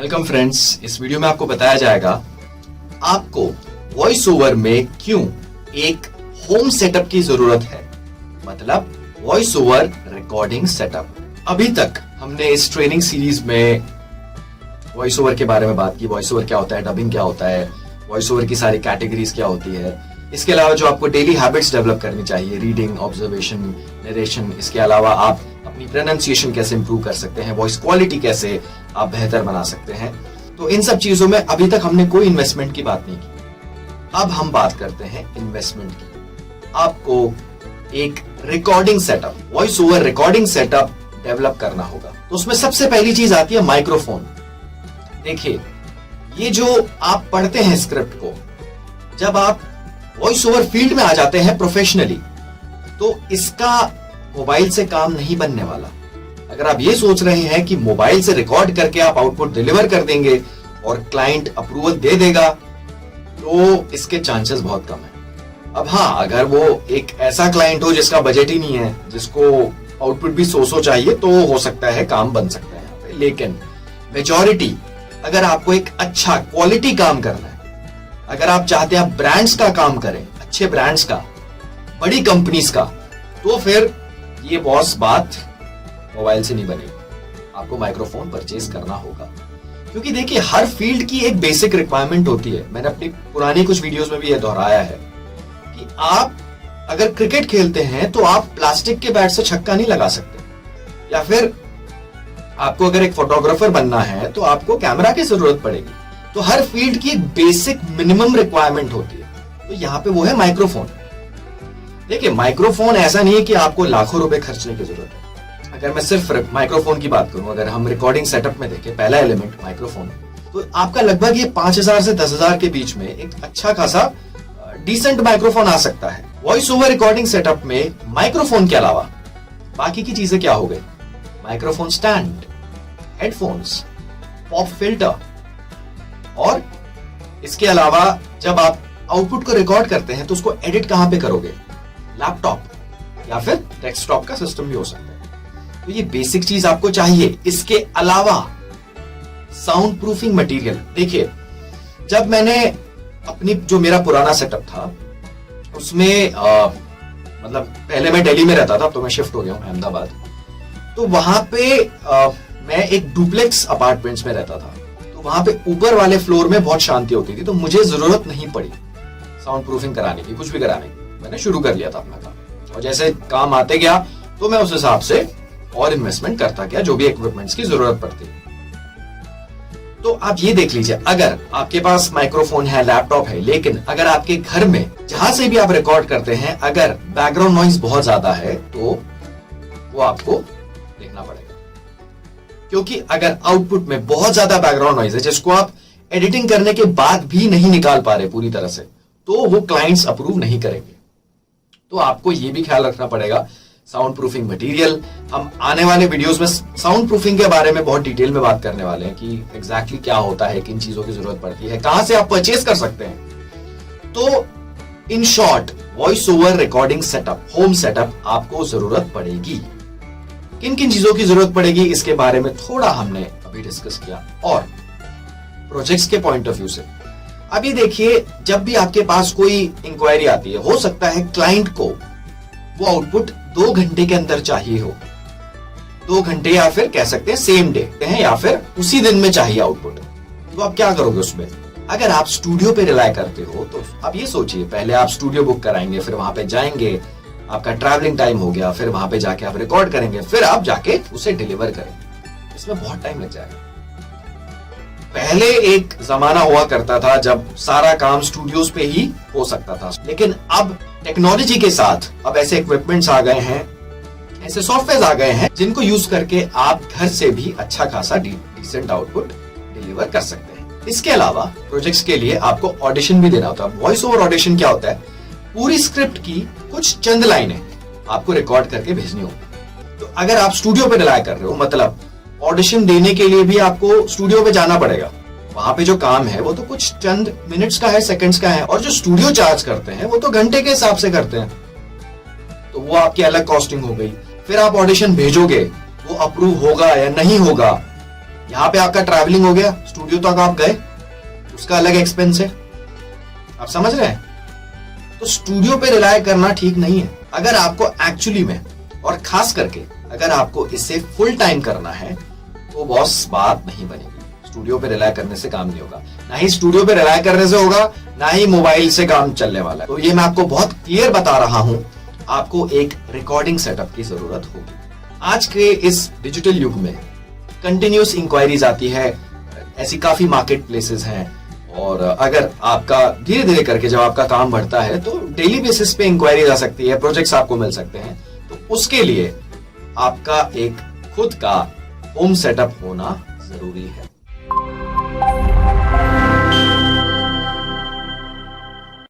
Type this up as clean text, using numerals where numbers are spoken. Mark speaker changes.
Speaker 1: Welcome friends, इस video में आपको बताया जाएगा आपको वॉइस ओवर में क्यों एक होम सेटअप की जरूरत है, मतलब वॉइस ओवर रिकॉर्डिंग सेटअप। अभी तक हमने इस ट्रेनिंग सीरीज में वॉइस ओवर के बारे में बात की। वॉइस ओवर क्या होता है, डबिंग क्या होता है, वॉइस ओवर की सारी कैटेगरीज क्या होती है, इसके अलावा जो आपको डेली हैबिट्स डेवलप करनी चाहिए, रीडिंग, ऑब्जर्वेशन, नरेशन। इसके अलावा आप अपनी प्रोनाउंसिएशन कैसे इंप्रूव कर सकते हैं, वॉइस क्वालिटी कैसे आप बेहतर बना सकते हैं। तो इन सब चीजों में अभी तक हमने कोई इन्वेस्टमेंट की बात नहीं की। अब हम बात करते हैं इन्वेस्टमेंट की। आपको एक recording setup, voice over recording setup develop करना होगा। तो उसमें सबसे पहली चीज आती है माइक्रोफोन। देखिए, ये जो आप पढ़ते हैं स्क्रिप्ट को, जब आप वॉइस ओवर फील्ड में आ जाते हैं प्रोफेशनली, तो इसका मोबाइल से काम नहीं बनने वाला। अगर आप ये सोच रहे हैं कि मोबाइल से रिकॉर्ड करके आप आउटपुट डिलीवर कर देंगे और क्लाइंट अप्रूवल दे देगा, तो इसके चांसेस बहुत कम है। अब हाँ, अगर वो एक ऐसा क्लाइंट हो जिसका बजट ही नहीं है, जिसको आउटपुट भी सो चाहिए, तो हो सकता है काम बन सकता है यहाँ पे। लेकिन मेजॉरिटी, अगर आपको एक अच्छा क्वालिटी काम करना है, अगर आप चाहते हैं आप ब्रांड्स का काम करें, अच्छे ब्रांड्स का, बड़ी कंपनीज का, तो फिर ये बॉस बात मोबाइल से नहीं बनेगी। आपको माइक्रोफोन परचेज करना होगा, क्योंकि देखिए हर फील्ड की एक बेसिक रिक्वायरमेंट होती है। मैंने अपनी पुरानी कुछ वीडियोस में भी यह दोहराया है कि आप अगर क्रिकेट खेलते हैं तो आप प्लास्टिक के बैट से छक्का नहीं लगा सकते, या फिर आपको अगर एक फोटोग्राफर बनना है तो आपको कैमरा की जरूरत पड़ेगी। तो हर फील्ड की एक बेसिक मिनिमम रिक्वायरमेंट होती है, तो यहां पे वो है माइक्रोफोन। देखिए, माइक्रोफोन ऐसा नहीं है कि आपको लाखों रुपए खर्चने की जरूरत है। अगर मैं सिर्फ माइक्रोफोन की बात करूं, अगर हम रिकॉर्डिंग सेटअप में देखें, पहला एलिमेंट माइक्रोफोन, तो आपका लगभग ये 5,000 से 10,000 के बीच में एक अच्छा खासा डिसेंट माइक्रोफोन आ सकता है। वॉइस ओवर रिकॉर्डिंग सेटअप में माइक्रोफोन के अलावा बाकी की चीजें क्या हो गई? Microphone stand, headphones, pop filter, और इसके अलावा जब आप आउटपुट को रिकॉर्ड करते हैं तो उसको एडिट कहां पे करोगे? लैपटॉप या फिर डेस्कटॉप का सिस्टम भी हो सकता है। तो ये बेसिक चीज आपको चाहिए। इसके अलावा साउंड प्रूफिंग मटेरियल। देखिए, जब मैंने अपनी जो मेरा पुराना सेटअप था उसमें मतलब पहले मैं दिल्ली में रहता था, तो मैं शिफ्ट हो गया हूं अहमदाबाद। तो वहां पे मैं एक डुप्लेक्स अपार्टमेंट्स में रहता था, तो वहां पे ऊपर वाले फ्लोर में बहुत शांति होती थी, तो मुझे जरूरत नहीं पड़ी साउंड प्रूफिंग कराने की, कुछ भी कराने की। मैंने शुरू कर लिया था अपना काम, और जैसे काम आते गया तो मैं उस हिसाब से और इन्वेस्टमेंट करता गया, जो भी इक्विपमेंट्स की जरूरत पड़ती है। तो आप ये देख लीजिए, अगर आपके पास माइक्रोफोन है, लैपटॉप है, लेकिन अगर आपके घर में जहां से भी आप रिकॉर्ड करते हैं, अगर बैकग्राउंड नॉइज बहुत ज्यादा है, तो वो आपको देखना पड़ेगा। क्योंकि अगर आउटपुट में बहुत ज्यादा बैकग्राउंड नॉइज है, जिसको आप एडिटिंग करने के बाद भी नहीं निकाल पा रहे पूरी तरह से, तो वो क्लाइंट्स अप्रूव नहीं करेंगे। तो आपको ये भी ख्याल रखना पड़ेगा। साउंड प्रूफिंग मटेरियल, हम आने वाले वीडियोस में साउंड प्रूफिंग के बारे में बहुत डिटेल में बात करने वाले हैं कि एग्जैक्टली क्या होता है, किन चीजों की जरूरत पड़ती है, कहां से आप परचेज कर सकते हैं। तो in short, voice over recording setup, home setup आपको जरूरत पड़ेगी। किन किन चीजों की जरूरत पड़ेगी, इसके बारे में थोड़ा हमने अभी डिस्कस किया। और प्रोजेक्ट्स के पॉइंट ऑफ व्यू से अभी देखिए, जब भी आपके पास कोई इंक्वायरी आती है, हो सकता है क्लाइंट को वो आउटपुट 2 घंटे के अंदर चाहिए हो, 2 घंटे या फिर कह सकते हैं सेम डे हैं, या फिर उसी दिन में चाहिए आउटपुट। तो आप क्या करोगे उसमें? अगर आप स्टूडियो पे रिलाय करते हो, तो आप ये सोचिए, पहले आप स्टूडियो बुक कराएंगे, फिर वहां पे जाएंगे, आपका ट्रैवलिंग टाइम हो गया, फिर वहां पे जाके आप रिकॉर्ड करेंगे, फिर आप जाके उसे डिलीवर करेंगे। इसमें बहुत टाइम लग जाएगा। पहले एक जमाना हुआ करता था जब सारा काम स्टूडियोज पे ही हो सकता था, लेकिन अब टेक्नोलॉजी के साथ अब ऐसे इक्विपमेंट्स आ गए हैं, ऐसे सॉफ्टवेयर आ गए हैं, जिनको यूज करके आप घर से भी अच्छा खासा डिसेंट आउटपुट डिलीवर कर सकते हैं। इसके अलावा प्रोजेक्ट्स के लिए आपको ऑडिशन भी देना होता है। वॉइस ओवर ऑडिशन क्या होता है? पूरी स्क्रिप्ट की कुछ चंद लाइनें आपको रिकॉर्ड करके भेजनी होगी। तो अगर आप स्टूडियो पे रिलाय कर रहे हो, मतलब ऑडिशन देने के लिए भी आपको स्टूडियो पे जाना पड़ेगा। वहां पे जो काम है वो तो कुछ चंद मिनट्स का है, सेकंड्स का है, और जो स्टूडियो चार्ज करते हैं वो तो घंटे के हिसाब से करते हैं, तो वो आपकी अलग कॉस्टिंग हो गई। फिर आप ऑडिशन भेजोगे, वो अप्रूव होगा या नहीं होगा, यहाँ पे आपका ट्रैवलिंग हो गया, स्टूडियो तक आप गए, उसका अलग एक्सपेंस है। आप समझ रहे हैं? तो स्टूडियो पे रिलाय करना ठीक नहीं है। अगर आपको एक्चुअली में, और खास करके अगर आपको इसे फुल टाइम करना है, तो बॉस बात नहीं बनेगी। स्टूडियो पे रिलाय करने से काम नहीं होगा, ना ही स्टूडियो पे रिलाय करने से होगा, ना ही मोबाइल से काम चलने वाला है। तो ये मैं आपको बहुत क्लियर बता रहा हूं, आपको एक रिकॉर्डिंग सेटअप की जरूरत होगी। आज के इस डिजिटल युग में कंटिन्यूस इंक्वायरीज आती है, ऐसी काफी मार्केट प्लेसेस हैं, और अगर आपका धीरे धीरे करके जब आपका काम बढ़ता है तो डेली बेसिस पे इंक्वायरीज आ सकती है, प्रोजेक्ट्स आपको मिल सकते हैं। तो उसके लिए आपका एक खुद का होम सेटअप होना जरूरी है।